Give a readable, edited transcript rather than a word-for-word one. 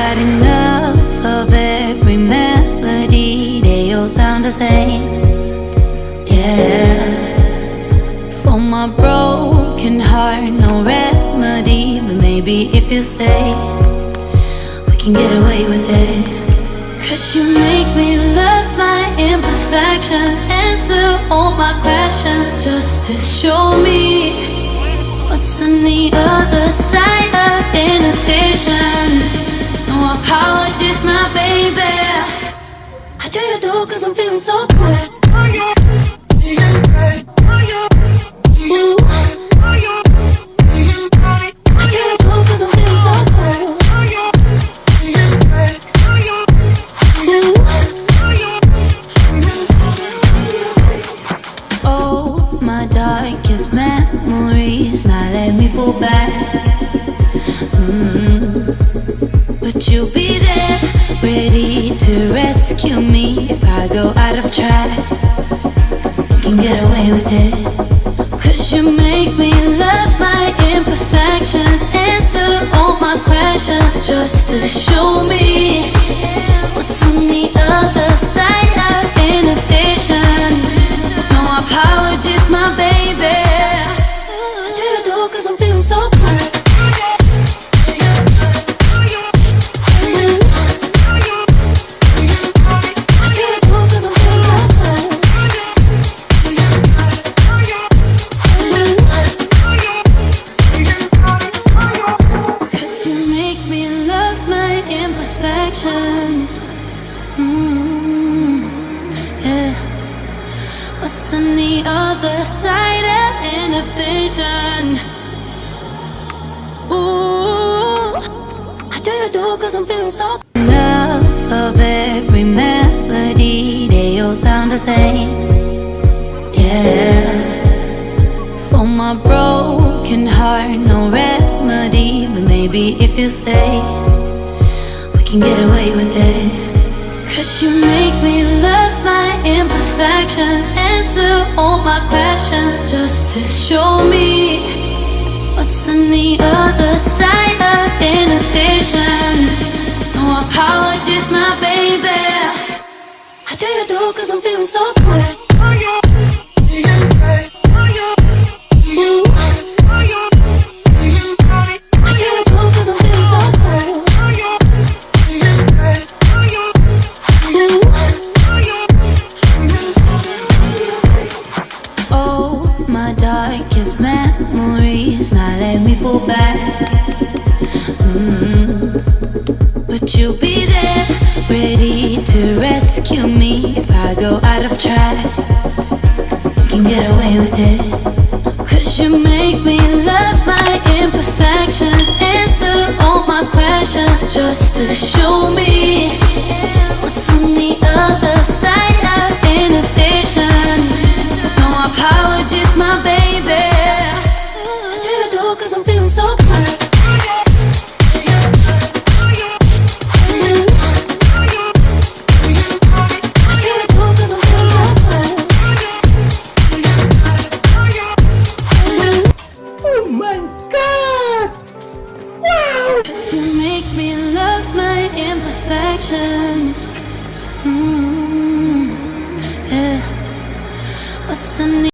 had enough of every melody. They all sound the same. Yeah. For my broken heart, no remedy. But maybe if you stay, we can get away with it. 'Cause you make me love my imperfections, answer all my questions, just to show me what's on the other side of inhibition. No apologies, my baby. I do you do 'cause I'm feeling so good. Darkest memories, now let me fall back. But you'll be there, ready to rescue me if I go out of track. You can get away with it. 'Cause you make me love my imperfections, answer all my questions, just to show me what's on the other side of inhibition. No apologies, my baby. I do you do 'cause I'm feeling so good. Yeah. What's on the other side of inhibition? Ooh, I do you do 'cause I'm feeling so enough of every melody. They all sound the same. Yeah. For my broken heart, no remedy. But maybe if you stay, we can get away with it. 'Cause you make me love my imperfections, answer all my questions, just to show me what's on the other side of inhibition. No apologies, my baby. I do you do 'cause I'm feeling so good. Darkest memories, now let me fall back. But you'll be there, ready to rescue me if I go out of track. You can get away with it. 'Cause you make me love my imperfections, answer all my questions, just to show me what's on the other side of inhibition. No apologies, my baby. I do you do 'cause I'm feeling so good. Oh my God! Wow! 'Cause you make me love my imperfections. Yeah. What's in